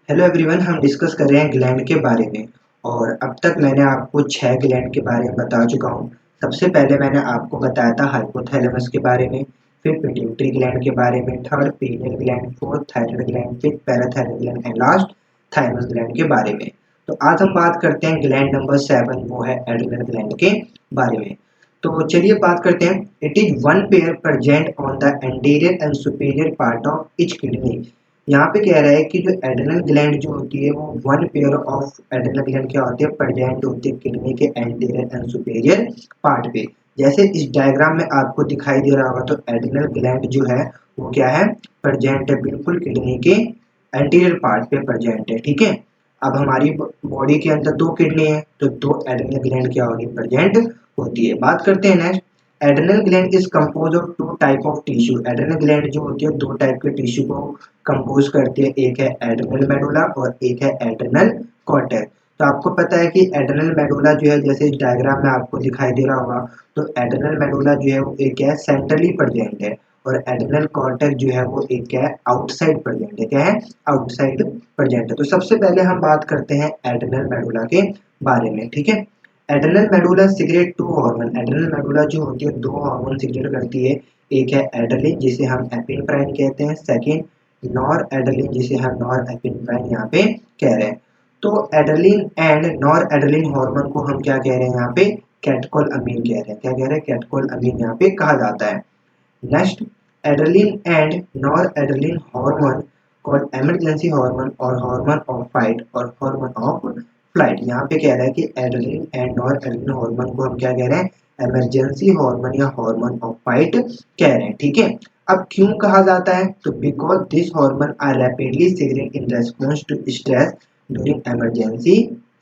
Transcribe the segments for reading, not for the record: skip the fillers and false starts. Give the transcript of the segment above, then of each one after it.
Hello everyone, हम discuss कर रहे हैं ग्लैंड के बारे में। और अब तक मैंने आपको 6 ग्लैंड के बारे में बता चुका हूँ। सबसे पहले मैंने आपको बताया था हाइपोथैलेमस के बारे में, फिर पिट्यूटरी ग्लैंड के बारे में, third pineal gland, fourth thyroid gland, fifth parathyroid gland and last thymus gland के बारे में। तो आज हम बात करते हैं ग्लैंड नंबर 7, वो है एड्रिनल ग्लैंड के बारे में। तो चलिए बात करते हैं। It is one pair present on the anterior and superior part of each kidney. यहाँ पे कह रहा है कि जो एड्रिनल ग्लैंड जो होती है वो one pair of adrenal gland क्या होती है, प्रेजेंट होती है किडनी के एंटीरियर एंड सुपीरियर पार्ट पे। जैसे इस डायग्राम में आपको दिखाई दे रहा होगा, तो एड्रिनल ग्लैंड जो है वो क्या है, प्रेजेंट है बिल्कुल किडनी के एंटीरियर पार्ट पे प्रेजेंट है। ठीक है। अब हमारी बॉडी के अंदर दो किडनी है, तो दो एड्रिनल ग्लैंड क्या होगी, प्रेजेंट होती है। बात करते हैं next. Adrenal gland is compose of two type of tissue. Adrenal gland जो होती है दो टाइप के टिश्यू को कंपोज करती है, एक है एड्रिनल मेडुला और एक है एड्रिनल कॉर्टेक्स। तो आपको पता है कि एड्रिनल मेडुला जो है, जैसे इस डायग्राम में आपको दिखाई दे रहा होगा, तो एड्रिनल मेडुला जो है वो एक है सेंट्रली प्रेजेंट है, और एड्रिनल कॉर्टेक्स जो है वो एक है आउटसाइड प्रेजेंट है। क्या है, आउटसाइड प्रेजेंट है। तो सबसे पहले हम बात करते हैं एड्रिनल मेडुला के बारे में। ठीक है। Adrenal medulla secrete two hormone. Adrenal medulla जो होती है दो हार्मोन सिक्रेट करती है। एक है एड्रेलिन जिसे हम एपिनेफ्राइन कहते हैं, सेकंड नॉर एड्रेलिन जिसे हम नॉर एपिनेफ्राइन यहाँ पे कह रहे हैं। तो adrenaline and nor adrenaline hormone को हम क्या कह रहे हैं यहाँ पे, कैटकोल अमीन कह रहे हैं। क्या कह रहे हैं, कैटकोल अमीन यहाँ पे कहा जाता है। Next, adrenaline and nor adrenaline hormone called emergency hormone और हार्मोन ऑफ फाइट और हार्मोन ऑफ फ्लाइट। यहाँ पे कह रहा है कि adrenaline and nor adrenaline hormone को हम क्या कह रहे हैं, इमरजेंसी हार्मोन या हार्मोन ऑफ फाइट कह रहे हैं। ठीक है। अब क्यों कहा जाता है, तो because this hormone are rapidly secrete in response to stress during emergency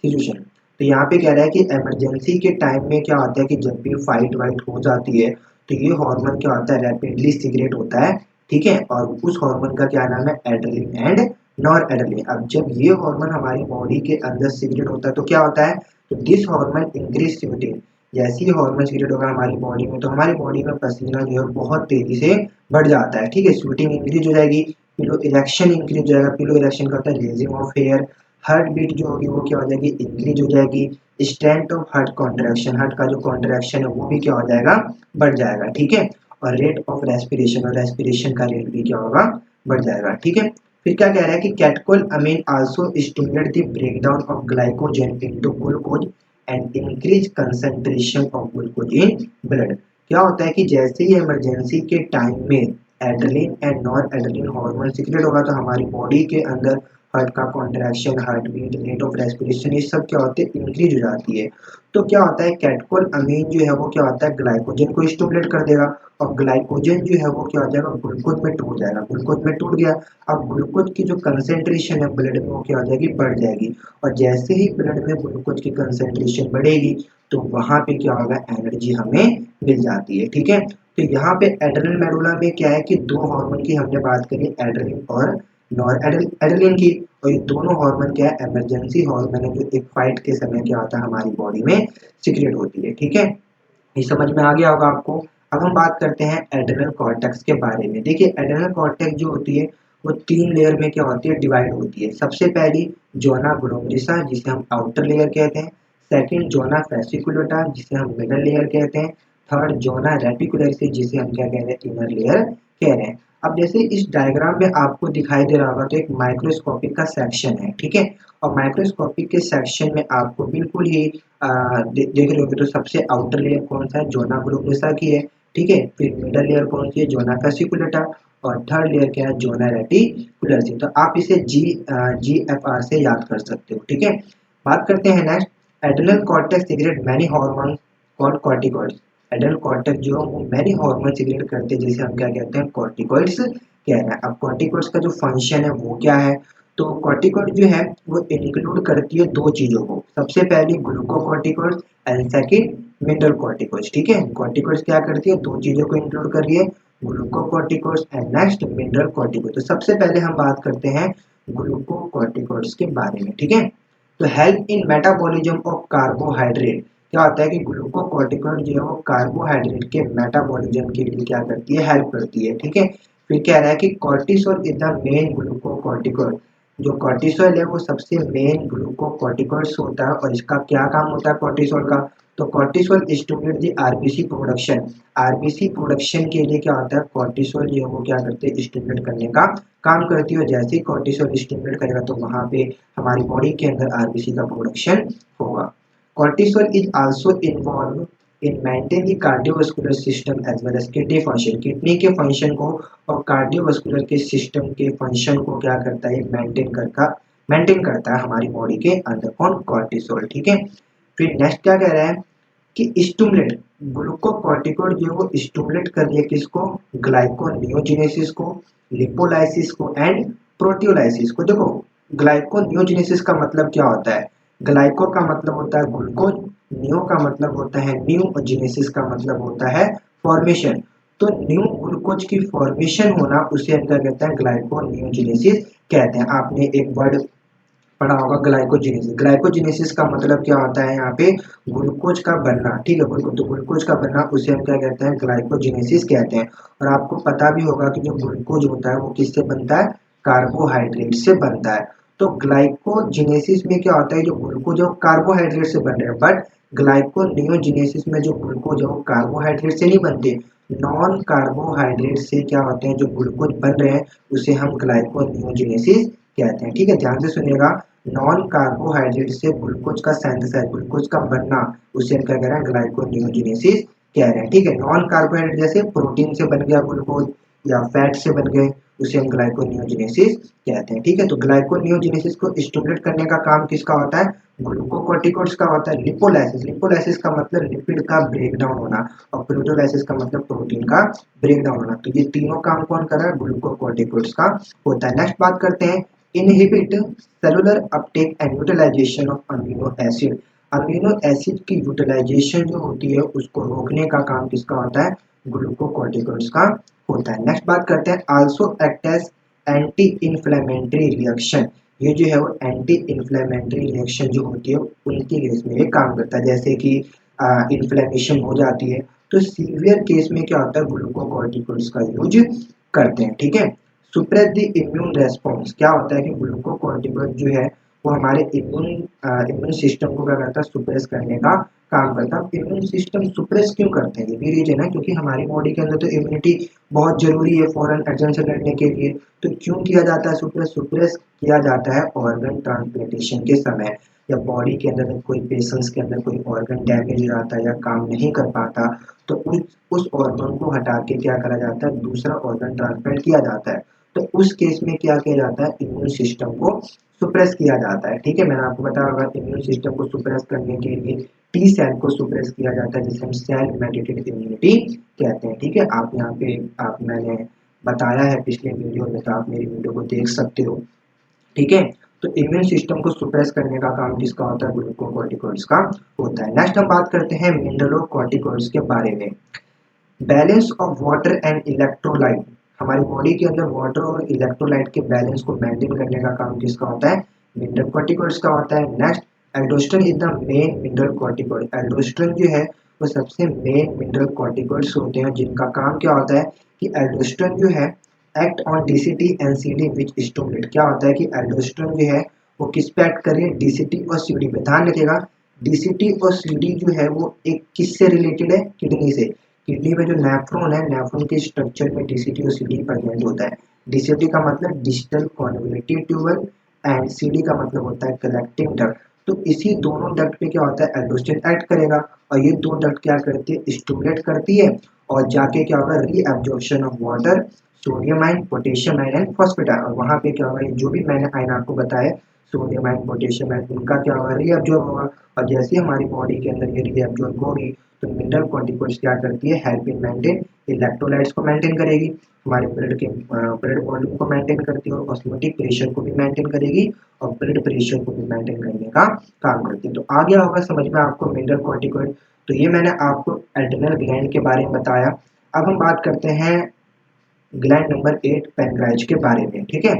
situation. तो यहाँ पे कह रहा है कि इमरजेंसी के टाइम में क्या होता है कि जब भी फाइट वाइट हो जाती है, तो ये हार्मोन क्या होता है, रैपिडली सीक्रेट होता है। ठीक है। और उस हार्मोन का क्या नाम है, एड्रेलिन एंड नॉर एड्रेलिन। अब जब ये हार्मोन हमारी बॉडी के अंदर सीक्रेट होता है तो क्या होता है, तो दिस हार्मोन इंक्रीज स्वेटिंग। जैसे ही हार्मोन सीक्रेट होगा हमारी बॉडी में, तो हमारी बॉडी में पसीना जो है बहुत तेजी से बढ़ जाता है। ठीक है। स्वेटिंग इंक्रीज हो जाएगी, पिलो इरेक्शन इंक्रीज हो जाएगा। पिलो इरेक्शन का होता है raising of hair. Heart beat जो होगी वो क्या हो जाएगी, इंक्रीज हो जाएगी। Strength of heart contraction, heart का जो कॉन्ट्रैक्शन है वो भी क्या हो जाएगा, बढ़ जाएगा। ठीक है। और रेट ऑफ रेस्पिरेशन, और रेस्पिरेशन का रेट भी क्या होगा, बढ़ जाएगा। ठीक है। फिर क्या कह रहा है कि catecholamine also stimulate the breakdown of glycogen into glucose and increase concentration of glucose in blood. क्या होता है कि जैसे ही इमरजेंसी के टाइम में adrenaline and nor adrenaline hormone secrete होगा, तो हमारी बॉडी के अंदर हार्ट का contraction, heart beat, rate of respiration, ये सब क्या होते हैं, इंक्रीज हो जाती है। तो क्या होता है, कैटकोल अमीन जो है वो क्या होता है, ग्लाइकोजन को स्टिमुलेट कर देगा, और ग्लाइकोजन जो है वो क्या हो जाएगा, ग्लूकोज में टूट जाएगा। ग्लूकोज में टूट गया, अब ग्लूकोज की जो कंसेंट्रेशन है ब्लड में वो क्या हो जाएगी, बढ़ जाएगी। और जैसे ही ब्लड में ग्लूकोज की कंसेंट्रेशन बढ़ेगी, तो वहां पे क्या होगा, एनर्जी हमें मिल जाती है। ठीक है। तो यहाँ पे एड्रेनल मेडुला में क्या है कि दो हार्मोन की हमने बात करी, एड्रेलिन और नॉर एड्रेलिन की। और ये दोनों हार्मोन क्या है, इमरजेंसी हार्मोन है, जो एक फाइट के समय क्या होता है हमारी बॉडी में सीक्रेट होती है। ठीक है। ये समझ में आ गया होगा आपको। अब हम बात करते हैं एड्रेनल कॉर्टेक्स के बारे में। देखिए एड्रेनल कॉर्टेक्स जो होती है वो तीन लेयर में क्या होती है, डिवाइड होती है। सबसे पहली जोना ग्लोमेरुलस जिसे हम आउटर लेयर कहते हैं, सेकंड जोना फेसिकुलेटा जिसे हम मिडल लेयर कहते हैं, थर्ड जोना रेटिकुलरिस जिसे हम क्या कह रहे हैं, इनर लेयर कह रहे हैं। अब जैसे इस डायग्राम में आपको दिखाई दे रहा होगा, तो एक माइक्रोस्कोपिक का सेक्शन है। ठीक है। और माइक्रोस्कोपिक के सेक्शन में आपको बिल्कुल ही देख रहे होगे, तो सबसे आउटर लेयर कौन सा है, जोना ग्लोमेरुलस की है। ठीक है। फिर मिडल लेयर कौन सी है, जोना फेसिकुलेटा, और थर्ड लेयर क्या है, जोना रेटिकुलर। तो आप इसे GFR से याद कर सकते हो। ठीक है। बात करते हैं next. Adrenal cortex secret many hormone called corticoids. Adrenal cortex जो वो मैनी हार्मोन सीक्रेट करते हैं, जिसे हम क्या कहते हैं, कॉर्टिकॉइड्स कह रहे हैं। अब कॉर्टिकॉइड्स का जो फंक्शन है वो क्या है, तो कॉर्टिकॉइड जो है वो इंक्लूड करती है दो चीजों को। सबसे पहले glucocorticoids and second mineral corticoids. ठीक है। कॉर्टिकॉइड्स क्या करती है, दो चीजों को इंक्लूड कर रही है, glucocorticoids and next mineral corticoid. तो सबसे पहले हम बात करते हैं ग्लूकोकॉर्टिकॉइड्स के बारे में। ठीक है। तो help in metabolism of carbohydrate. क्या होता है कि ग्लूकोकॉर्टिकॉइड जो है वो कार्बोहाइड्रेट के मेटाबॉलिज्म के लिए क्या करती है, हेल्प करती है। ठीक है। फिर कह रहा है कि cortisol is the main glucocorticoid जो कॉर्टिसोल है वो सबसे मेन ग्लूकोकॉर्टिकॉइड्स होता है और इसका क्या काम होता है कॉर्टिसोल का। तो cortisol stimulate the RBC production. RBC production के लिए क्या होता है कॉर्टिसोल जो है वो क्या करते हैं स्टिमुलेट करने का काम करती है। जैसे ही कॉर्टिसोल स्टिमुलेट करेगा तो वहां पे हमारी बॉडी के अंदर आरबीसी का प्रोडक्शन होगा। Cortisol is also involve in maintain the cardiovascular system as well as kidney function. Kidney के फंक्शन को और कार्डियोवास्कुलर के सिस्टम के फंक्शन को क्या करता है मेंटेन करता है हमारी बॉडी के अंदर कौन कॉर्टिसोल। ठीक है। फिर नेक्स्ट क्या कह रहा है कि स्टिमुलेट ग्लूकोकॉर्टिकॉइड जो है वो स्टिमुलेट कर रही है किसको ग्लाइकोनियोजेनेसिस को, लिपोलाइसिस को एंड प्रोटियोलाइसिस को। देखो ग्लाइकोनियोजेनेसिस का मतलब क्या होता है, ग्लाइको का मतलब होता है ग्लूकोज, नियो का मतलब होता है न्यू और जेनेसिस का मतलब होता है फॉर्मेशन। तो न्यू ग्लूकोज की फॉर्मेशन होना उसे हम क्या कहते हैं ग्लाइकोनियोजेनेसिस कहते हैं। आपने एक वर्ड पढ़ा होगा ग्लाइकोजेनेसिस। ग्लाइकोजेनेसिस का मतलब क्या होता है यहाँ पे ग्लूकोज का बनना। ठीक है, ग्लूकोज तो ग्लूकोज का बनना उसे हम क्या कहते हैं ग्लाइकोजेनेसिस कहते हैं। और आपको पता भी होगा कि जो ग्लूकोज होता है वो किससे बनता है कार्बोहाइड्रेट से बनता है। तो ग्लाइकोजेनेसिस में क्या होता है जो ग्लूकोज है वो कार्बोहाइड्रेट से बन रहे हैं, बट ग्लाइकोनियोजेनेसिस में जो ग्लूकोज है वो कार्बोहाइड्रेट से नहीं बनते, नॉन कार्बोहाइड्रेट से क्या होते हैं जो ग्लूकोज बन रहे हैं उसे हम ग्लाइकोनियोजेनेसिस कहते हैं। ठीक है, ध्यान से सुनिएगा। नॉन कार्बोहाइड्रेट से ग्लूकोज का सिंथेसाइज ग्लूकोज का बनना उसे हम क्या कह रहे हैं ग्लाइकोनियोजेनेसिस कह रहे हैं। ठीक है, नॉन कार्बोहाइड्रेट जैसे प्रोटीन से बन गया ग्लूकोज या फैट से बन गए उसे हम ग्लाइकोनियोजेनेसिस कहते हैं। ठीक है, तो ग्लाइकोनियोजेनेसिस को स्टिमुलेट करने का काम किसका होता है ग्लूकोकॉर्टिकॉइड्स का होता है। लिपोलाइसिस, लिपोलाइसिस का मतलब लिपिड का ब्रेकडाउन होना और प्रोटियोलाइसिस का मतलब प्रोटीन का ब्रेकडाउन होना। तो ये तीनों काम कौन कर रहा है ग्लूकोकॉर्टिकॉइड्स का होता है। नेक्स्ट बात करते हैं inhibit cellular uptake and utilization of amino acid. Amino acid की यूटिलाइजेशन जो होती है उसको रोकने का काम किसका होता है ग्लूकोकॉर्टिकॉइड्स का होता है। नेक्स्ट बात करते हैं also act as anti inflammatory reaction. ये जो है वो एंटी इन्फ्लेमेटरी रिएक्शन जो होती है उनके केस में ये काम करता है। जैसे कि इन्फ्लेमेशन हो जाती है तो सीवियर केस में क्या होता है ग्लूकोकॉर्टिकॉइड्स का यूज करते हैं। ठीक है, सुप्रेस द इम्यून रेस्पॉन्स। क्या होता है कि ग्लूकोकॉर्टिकॉइड जो है वो हमारे इम्यून सिस्टम को क्या करता है सुप्रेस करने का काम करता है। इम्यून सिस्टम सुप्रेस क्यों करते हैं ये भी रीजन है क्योंकि हमारी बॉडी के अंदर तो इम्यूनिटी बहुत जरूरी है फॉरेन एजेंट से लड़ने के लिए। तो क्यों किया जाता है सुप्रेस, सुप्रेस किया जाता है ऑर्गन ट्रांसप्लांटेशन के समय। या बॉडी के अंदर कोई पेशेंट्स के अंदर कोई ऑर्गन डैमेज रहता है या काम नहीं कर पाता तो उस ऑर्गन को हटा के क्या करा जाता है दूसरा ऑर्गन ट्रांसप्लांट किया जाता है। तो उस केस में क्या किया जाता है इम्यून सिस्टम को सुप्रेस किया जाता है। ठीक है, मैंने आपको बताया होगा इम्यून सिस्टम को सुप्रेस करने के लिए टी सेल को सुप्रेस किया जाता है जिसे हम सेल मेडिएटेड इम्यूनिटी कहते हैं। ठीक है, आप यहाँ पे आप मैंने बताया है पिछले वीडियो में तो आप मेरी वीडियो को देख सकते हो। ठीक है, तो इम्यून सिस्टम को सुप्रेस करने का काम किसका होता है ग्लूकोकॉर्टिकॉइड्स का होता है। नेक्स्ट हम बात करते हैं मिनरलोकॉर्टिकॉइड्स के बारे में। Balance of water and electrolyte. हमारी बॉडी के अंदर वाटर और इलेक्ट्रोलाइट के बैलेंस को मेंटेन करने का काम किसका होता है मिनरल कॉर्टिकॉइड्स का होता है। Next aldosterone is the main mineral corticoid. Aldosterone जो है वो सबसे मेन मिनरल कॉर्टिकॉइड्स होते हैं जिनका काम क्या होता है कि एल्डोस्टेरोन जो है act on DCT and CD which stimulate. क्या होता है कि एल्डोस्टेरोन जो है वो किस पे एक्ट करे डीसीटी और सीडी पे। ध्यान रखिएगा डीसीटी और सीडी जो है वो एक किससे रिलेटेड है किडनी से। किडनी में जो नेफ्रॉन है नेफ्रॉन के स्ट्रक्चर में डीसीटी और सीडी प्रेजेंट होता है। डीसीटी का मतलब डिजिटल कॉन्वोल्यूटिव ट्यूबल एंड सीडी का मतलब होता है कलेक्टिंग डक्ट। तो इसी दोनों डक्ट पे क्या होता है एल्डोस्टेरोन एक्ट करेगा और ये दो डक्ट क्या करती है स्टिमुलेट करती है और जाके क्या होगा reabsorption of water sodium ion potassium ion and phosphate ion. और वहाँ पे क्या होगा जो भी मैंने आयन आपको बताया सोडियम आयन पोटेशियम आयन उनका क्या होगा रीअब्जॉर्ब होगा और जैसे हमारी बॉडी के अंदर ये रीअब्जॉर्ब होगी तो मिनरल कॉर्टिकॉइड्स क्या करती है हेल्प इन मेंटेन इलेक्ट्रोलाइट्स को मेंटेन करेगी, हमारे ब्लड वॉल्यूम को मेंटेन करती है और ऑस्मोटिक प्रेशर को भी मेंटेन करेगी और ब्लड प्रेशर को भी मेंटेन करने का काम करती है। तो आ गया होगा समझ में आपको मिनरल कॉर्टिकॉइड। तो ये मैंने आपको एड्रिनल ग्लैंड के बारे में बताया। अब हम बात करते हैं ग्लैंड नंबर 8 पैनक्राइज के बारे में। ठीक है,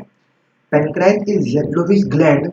pancreas is yellowish gland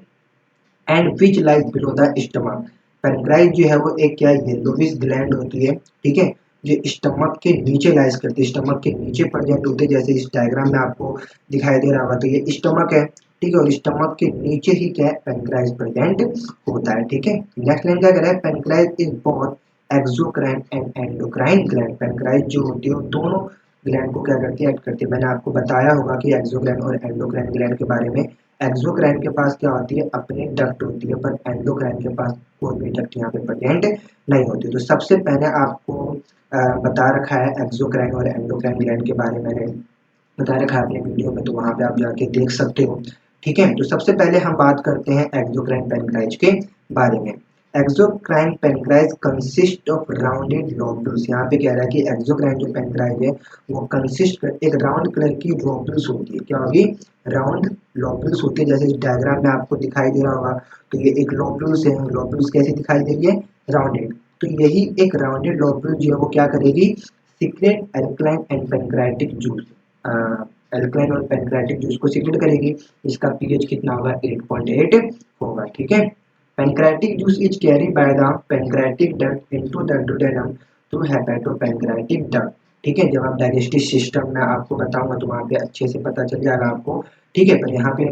and which lies below the stomach. Pancreas जो है वो एक क्या येलोविश ग्लैंड होती है। ठीक है, जो स्टमक के नीचे लाइज करती है, स्टमक के नीचे प्रेजेंट होती है। जैसे इस डायग्राम में आपको दिखाई दे रहा होगा तो ये स्टमक है ठीक है, और स्टमक के नीचे ही क्या है, पेनक्राइज प्रेजेंट होता है। ठीक है, नेक्स्ट लाइन क्या कर रहा है, pancreas is both exocrine and endocrine gland. Pancreas जो होती है वो दोनों ग्लैंड को क्या करती है, एक्ट करती है। मैंने आपको बताया होगा कि एक्सोक्राइन और एंडोक्राइन ग्लैंड के बारे में। एक्सोक्राइन के पास क्या होती है, अपनी डक्ट होती है, पर एंडोक्राइन के पास कोई भी डक्ट यहाँ पे प्रेजेंट नहीं होती। तो सबसे पहले आपको बता रखा है एक्सोक्राइन और एंडोक्राइन ग्लैंड के बारे में, मैंने बता रखा है अपने वीडियो में, तो वहां पे आप जाके देख सकते हो। ठीक है, तो सबसे पहले हम बात करते हैं एक्सोक्राइन पेनक्राइज के बारे में। Exocrine pancreas consist of rounded lobules. यहाँ पे कह रहा है कि एक्सोक्राइन जो पेनक्राइज है वो कंसिस्ट एक राउंड कलर की लोब्यूल्स होती है। क्या होगी, राउंड लोब्यूल्स होती है, जैसे इस डायग्राम में आपको दिखाई दे रहा होगा। तो ये एक लोब्यूल्स है, लोब्यूल्स कैसे दिखाई दे रही है, राउंडेड। तो यही एक राउंडेड लोब्यूल जो है वो क्या करेगी, secrete alkaline and pancreatic juice, alkaline और पेनक्राटिक जूस को सीक्रेट करेगी। इसका पीएच कितना होगा, 8.8 होगा। ठीक है, pancreatic juice is carry by the pancreatic duct into the duodenum through hepatopancreatic duct. ठीक है, जब आप डाइजेस्टिव सिस्टम में आपको बताऊंगा तो वहां पे अच्छे से पता चल जाएगा आपको। ठीक है, पर यहाँ पे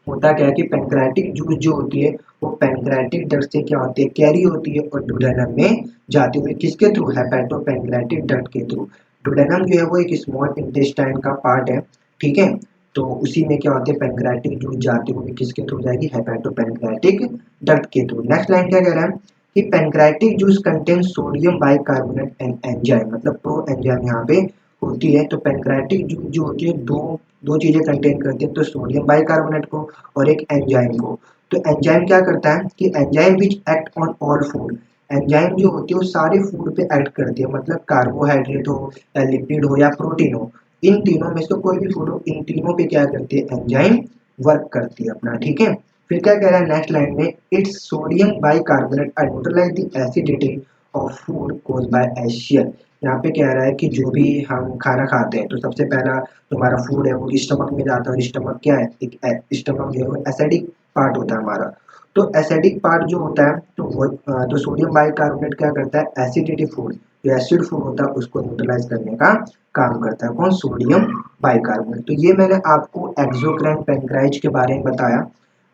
होता क्या है कि पेनक्राटिक जूस जो होती है वो पेनक्राटिक डक्ट से क्या होती है, कैरी होती है और डुडेनम में जाती हुई, किसके थ्रू, हेपेटोपेनक्राटिक डक्ट के थ्रू। डुडेनम जो है वो एक स्मॉल इंटेस्टाइन का पार्ट है। ठीक है, तो उसी में क्या होते हैं, पेनक्राटिक जूस जाती हुई किसके थ्रू जाएगी, हेपेटोपेनक्राटिक डक्ट के थ्रू। नेक्स्ट लाइन क्या कह रहा है कि pancreatic juice contain sodium bicarbonate and enzyme, मतलब प्रो एंजाइम यहाँ पे होती है। तो पेनक्राटिक जूस जो होती है दो दो चीजें कंटेन करती है, तो सोडियम बाइकार्बोनेट को और एक एंजाइम को। तो एंजाइम क्या करता है कि enzyme which act on all food, enzyme जो होती है वो सारे फूड पे एक्ट करती है, मतलब कार्बोहाइड्रेट हो या लिपिड हो या प्रोटीन हो, इन तीनों में से कोई भी फूड हो, इन तीनों पे क्या करती है, एंजाइम वर्क करती है अपना। ठीक है, फिर क्या कह रहा है नेक्स्ट लाइन में, it's sodium bicarbonate neutralize the acidity of food caused by एशियल। यहाँ पे कह रहा है कि जो भी हम खाना खाते हैं तो सबसे पहला जो हमारा फूड है वो स्टमक में जाता है, और स्टमक क्या है, एक स्टमक जो है वो एसिडिक पार्ट होता है हमारा। तो एसिडिक पार्ट जो होता है तो वो तो सोडियम बाइकार्बोनेट क्या करता है, एसिडिटी फूड, जो एसिड फूड होता है उसको न्यूट्रलाइज करने का काम करता है। कौन, सोडियम बाइकार्बोनेट। तो ये मैंने आपको एक्सोक्राइन पेनक्राइज के बारे में बताया।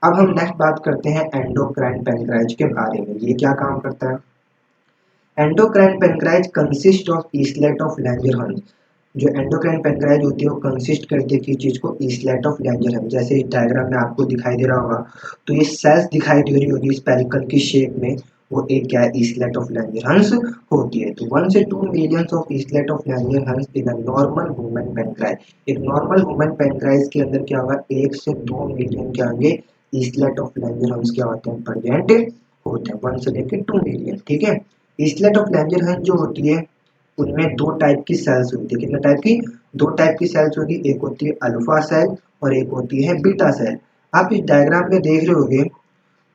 अब हम नेक्स्ट बात करते हैं एंडोक्राइन पेनक्राइज के बारे में, ये क्या काम करता है। Endocrine pancreas consist of islet of Langerhans. जो एंडोक्राइन पेनक्राइज होती है वो कंसिस्ट करती है किस चीज को, ईसलेट ऑफ लैंगरहंस। जैसे इस डायग्राम में आपको दिखाई दे रहा होगा, तो ये सेल्स दिखाई दे रही होगी स्पेरिकल की शेप में, वो एक क्या है, ईसलेट ऑफ लैंगरहंस होती है। तो 1 से 2 million of islet of Langerhans in a normal human pancreas. एक नॉर्मल ह्यूमन पेनक्राइज के अंदर क्या होगा, 1 से 2 मिलियन के आगे ईसलेट ऑफ लैंगरहंस क्या होते हैं, प्रेजेंट होते हैं, 1 से लेकर 2 मिलियन। ठीक है, ईसलेट ऑफ लैंगरहंस जो होती है उनमें दो टाइप की सेल्स होती है। कितने टाइप की, दो टाइप की सेल्स होगी, एक होती है अल्फा सेल और एक होती है बीटा सेल। आप इस डायग्राम में देख रहे होंगे,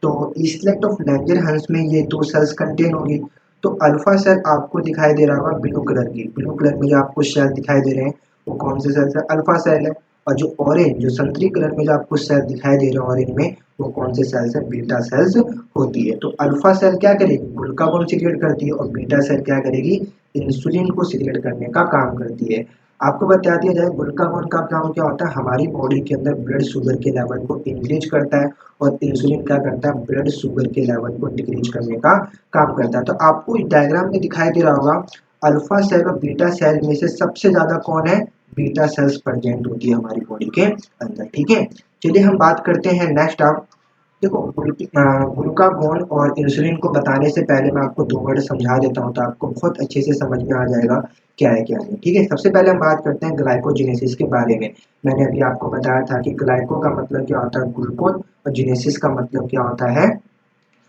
तो ईसलेट ऑफ लैंगरहंस में ये दो सेल्स कंटेन होगी। तो अल्फा सेल आपको दिखाई दे रहा होगा ब्लू कलर की, ब्लू कलर में जो आपको सेल दिखाई दे रहे हैं वो कौन से सेल्स है, अल्फा सेल है। और जो ऑरेंज, जो संतरी कलर में जो आपको सेल दिखाई दे रहे हैं ऑरेंज में, वो कौन से सेल्स है, बीटा सेल्स होती है। तो अल्फा सेल क्या करेगी, ग्लूकागोन सीक्रेट करती है, और बीटा सेल क्या करेगी, इंसुलिन को सीक्रेट करने का काम करती है। आपको बता दिया जाए ग्लूकागोन का काम क्या होता है, हमारी बॉडी के अंदर ब्लड शुगर के लेवल को इंक्रीज करता है, और इंसुलिन क्या करता है, ब्लड शुगर के लेवल को डिक्रीज करने का काम करता है। तो आपको इस डायग्राम में दिखाई दे रहा होगा, अल्फा सेल और बीटा सेल में से सबसे ज्यादा कौन है, बीटा सेल्स प्रेजेंट होती है हमारी बॉडी के अंदर। ठीक है, चलिए हम बात करते हैं नेक्स्ट। आप देखो, ग्लूकागोन और इंसुलिन को बताने से पहले मैं आपको दो वर्ड समझा देता हूँ, तो आपको बहुत अच्छे से समझ में आ जाएगा क्या है क्या नहीं। ठीक है, सबसे पहले हम बात करते हैं ग्लाइकोजेनेसिस के बारे में। मैंने अभी आपको बताया था कि ग्लाइको का मतलब क्या होता है, ग्लूकोज, और जेनेसिस का मतलब क्या होता है,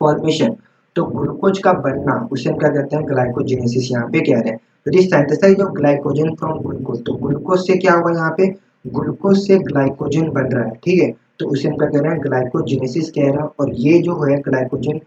फॉर्मेशन। तो ग्लूकोज का बनना उसे हम क्या कहते हैं, ग्लाइकोजेनेसिस यहाँ पे कह रहे हैं। तो this synthesize of glycogen from glucose, तो ग्लूकोज से क्या हुआ यहाँ पे, ग्लूकोज से ग्लाइकोजन बन रहा है। ठीक है, तो उसे हम क्या कह रहे हैं, ग्लाइकोजेनेसिस कह रहे हैं। और ये जो है ग्लाइकोजन,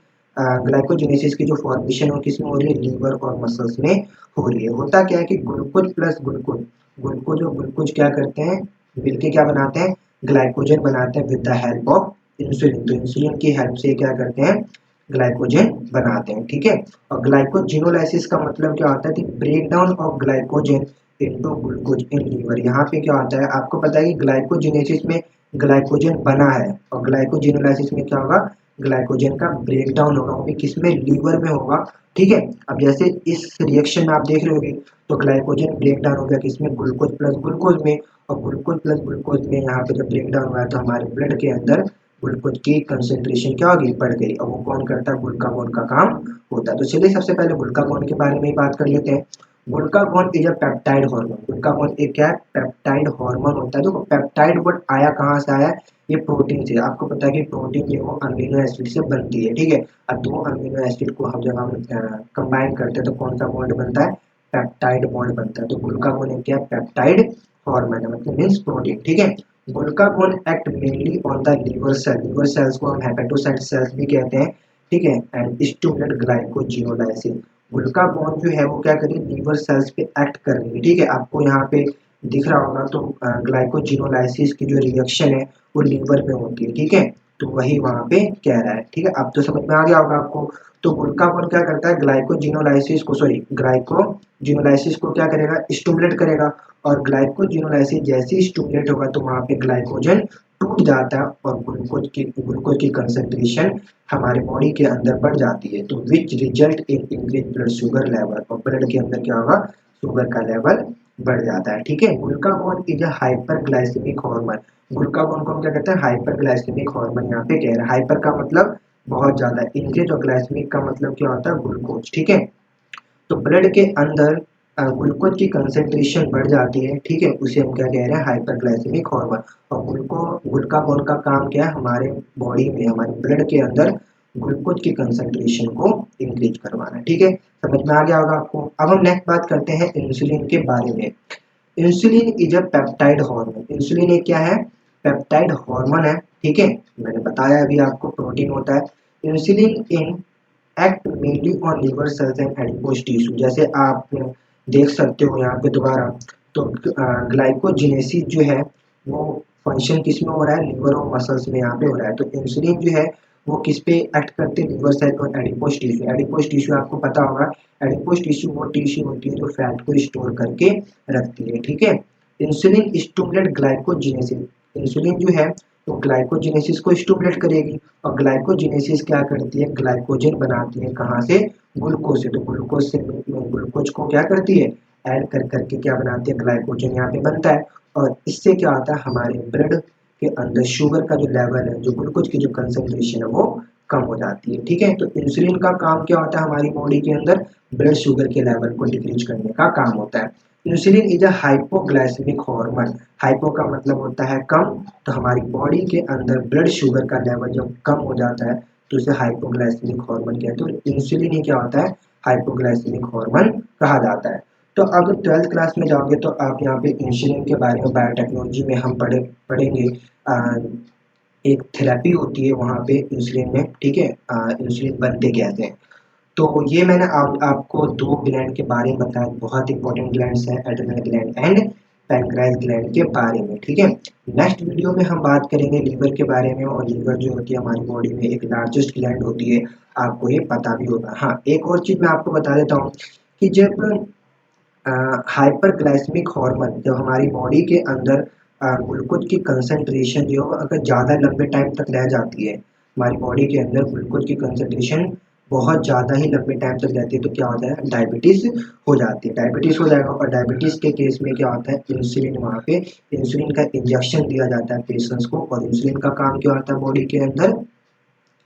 ग्लाइकोजेनेसिस की जो फॉर्मेशन है किसमें हो रही है, लीवर और मसल्स में हो रही है। होता क्या है कि ग्लूकोज प्लस ग्लूकोज, ग्लूकोज और ग्लूकोज क्या करते हैं, मिलके क्या बनाते हैं, ग्लाइकोजन बनाते हैं with the help of insulin. तो इंसुलिन की हेल्प से क्या करते हैं, ग्लाइकोजन बनाते हैं। ठीक है, और ग्लाइकोजिनोलाइसिस का मतलब क्या होता है कि break down of glycogen into glucose in liver. यहाँ पे क्या होता है, आपको पता है कि ग्लाइकोजेनेसिस में ग्लाइकोजन बना है, और ग्लाइकोजिनोलाइसिस में क्या होगा, ग्लाइकोजन का ब्रेक डाउन होगा, वो भी किसमें, लीवर में होगा। ठीक है, अब जैसे इस रिएक्शन में आप देख रहे होगे, तो ग्लाइकोजन ब्रेक डाउन हो गया किसमें, ग्लूकोज प्लस ग्लूकोज में, और ग्लूकोज प्लस ग्लूकोज में यहाँ पे जब ब्रेक डाउन हुआ है तो हमारे ब्लड के अंदर ग्लूकोज की कंसेंट्रेशन क्या होगी, बढ़ गई, और वो कौन करता है, ग्लूकागोन का काम होता है। तो चलिए सबसे पहले ग्लूकागोन के बारे में ही बात कर लेते हैं। Glucagon is a peptide hormone. Glucagon एक क्या है, पेप्टाइड हार्मोन होता है। देखो पेप्टाइड वर्ड आया कहाँ से, आया ये प्रोटीन से। आपको पता है कि प्रोटीन जो वो अमीनो एसिड से बनती है। ठीक है, अब दो अमीनो एसिड को हम जब हम कंबाइन करते हैं तो कौन सा बॉन्ड बनता है, पेप्टाइड बॉन्ड बनता है। तो ग्लूकागोन एक क्या है, पेप्टाइड हार्मोन है, मतलब मीन्स प्रोटीन। ठीक है, glucagon act mainly on the liver cell. Liver cells को हम हेपेटोसाइट सेल्स भी कहते हैं। ठीक है, एंड स्टिमुलेट ग्लाइकोजिनोलाइसिस। ग्लूकागोन जो है वो क्या करेगी, लीवर सेल्स पे एक्ट कर रही है। ठीक है, आपको यहाँ पे दिख रहा होगा, तो ग्लाइकोजिनोलाइसिस की जो रिएक्शन है वो लीवर में होती है। ठीक है, तो वही वहाँ पे कह रहा है। ठीक है, अब तो समझ में आ गया होगा आपको। तो ग्लूकागोन क्या करता है, ग्लाइकोजिनोलाइसिस को, सॉरी, ग्लाइकोजिनोलाइसिस को क्या करेगा, स्टिमुलेट करेगा, और ग्लाइकोजिनोलाइसिस जैसे ही स्टिमुलेट होगा तो वहाँ पे ग्लाइकोजन टूट जाता है, और ग्लूकोज की कंसेंट्रेशन हमारे बॉडी के अंदर बढ़ जाती है। तो which result in increase blood sugar level, और ब्लड के अंदर क्या होगा, शुगर का लेवल बढ़ जाता है। ठीक है, glucagon is a hyperglycaemic hormone. Glucagon को हम क्या कहते हैं, हाइपरग्लाइसेमिक हार्मोन। यहाँ पे कह रहे हैं, हाइपर का मतलब बहुत ज्यादा, इंक्रीज, और ग्लाइसेमिक का मतलब क्या होता है, ग्लूकोज। ठीक है, तो ब्लड के अंदर ग्लूकोज की कंसेंट्रेशन बढ़ जाती है। ठीक है, उसे हम क्या कह रहे हैं, हाइपरग्लाइसेमिक हार्मोन। और ग्लूकागोन का काम क्या है, हमारे बॉडी में, हमारे ब्लड के अंदर ग्लूकोज की कंसेंट्रेशन को इंक्रीज करवाना। ठीक है, समझ में आ गया होगा आपको। अब हम नेक्स्ट बात करते हैं इंसुलिन के बारे में। Insulin is a peptide hormone. Insulin एक क्या है, पेप्टाइड हार्मोन है। ठीक है, मैंने बताया अभी आपको, प्रोटीन होता है। Insulin in act mainly on liver cells and adipose tissue. जैसे आप देख सकते हो यहाँ पे दोबारा, तो ग्लाइकोजिनेसिस जो है वो फंक्शन किस में हो रहा है, लिवर और मसल्स में यहाँ पे हो रहा है। तो इंसुलिन जो है वो किस पे एक्ट करते हैं, लिवर सेल और एडिपोज टिश्यू। एडिपोज टिश्यू आपको पता होगा, एडिपोज टिश्यू वो टिश्यू होती है जो फैट को स्टोर करके रखती है। ठीक है, इंसुलिन स्टिमुलेट ग्लाइकोजिनेसिस। इंसुलिन जो है तो ग्लाइकोजिनेसिस को स्टिमुलेट करेगी, और ग्लाइकोजिनेसिस क्या करती है, ग्लाइकोजन बनाती है, कहाँ से, ग्लूकोज से। तो ग्लूकोज से ग्लूकोज को क्या करती है, ऐड कर करके क्या बनाती है, ग्लाइकोजन यहाँ पे बनता है। और इससे क्या होता है, हमारे ब्लड के अंदर शुगर का जो लेवल है, जो ग्लूकोज की जो कंसेंट्रेशन है वो कम हो जाती है। ठीक है, तो इंसुलिन का काम क्या होता है, हमारी बॉडी के अंदर ब्लड शुगर के लेवल को डिक्रीज करने का काम होता है। Insulin is a hypoglycemic hormone. Hypo का मतलब होता है कम, तो हमारी बॉडी के अंदर ब्लड शुगर का लेवल जब कम हो जाता है तो उसे हाइपोग्लाइसेमिक हार्मोन कहते हैं। तो इंसुलिन ही क्या होता है, हाइपोग्लाइसेमिक हार्मोन कहा जाता है। तो अब 12th क्लास में जाओगे तो आप यहाँ पे इंसुलिन के बारे में बायोटेक्नोलॉजी में हम पढ़ेंगे। अ, एक थेरेपी होती है वहाँ पे इंसुलिन में। ठीक है, इंसुलिन बनते कैसे हैं। तो ये मैंने आपको दो ग्लैंड के बारे में बताया, बहुत इंपॉर्टेंट ग्लैंड्स हैं, adrenal gland and Pancras gland के बारे में। ठीक है, नेक्स्ट वीडियो में हम बात करेंगे लीवर के बारे में, और लीवर जो होती है हमारी बॉडी में एक लार्जेस्ट ग्लैंड होती है, आपको ये पता भी होगा। हाँ, एक और चीज़ मैं आपको बता देता हूँ कि जब हाइपरग्लाइसेमिक हार्मोन जब हमारी बॉडी के अंदर ग्लूकोज की कंसेंट्रेशन जो है अगर ज़्यादा लंबे टाइम तक रह जाती है, हमारी बॉडी के अंदर ग्लूकोज की कंसेंट्रेशन बहुत ज़्यादा ही लंबे टाइम तक रहती है, तो क्या होता है, डायबिटीज़ हो जाती है। डायबिटीज़ हो जाएगा, और डायबिटीज़ के केस में क्या होता है, इंसुलिन वहाँ पे इंसुलिन का इंजेक्शन दिया जाता है पेशेंट्स को। और इंसुलिन का काम क्या होता है, बॉडी के अंदर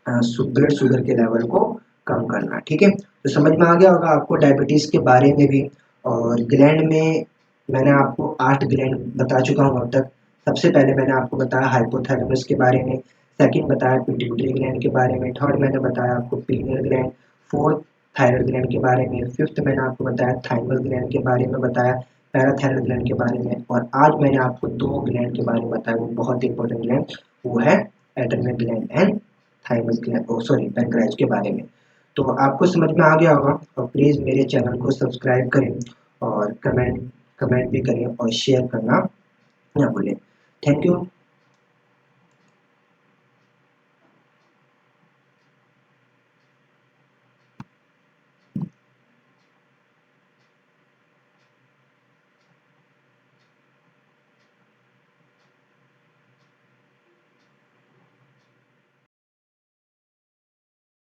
ब्लड शुगर के लेवल को कम करना। ठीक है, तो समझ में आ गया होगा आपको डायबिटीज़ के बारे में भी। और ग्लैंड में मैंने आपको 8 ग्लैंड बता चुका हूँ अब तक। सबसे पहले मैंने आपको बताया हाइपोथैलेमस के बारे में, सेकंड बताया पिट्यूटरी ग्लैंड के बारे में, थर्ड मैंने बताया आपको pineal gland, fourth thyroid gland के बारे में, फिफ्थ मैंने आपको बताया थाइमस ग्लैंड के बारे में बताया, पैराथायराइड ग्लैंड के बारे में, और आज मैंने आपको दो ग्लैंड के बारे में बताया, वो बहुत इंपॉर्टेंट ग्लैंड, वो है adrenal gland and thymus gland, sorry pancreas के बारे में। तो आपको समझ में आ गया होगा, और प्लीज़ मेरे चैनल को सब्सक्राइब करें, और कमेंट कमेंट भी करें, और शेयर करना ना भूलें। Thank you.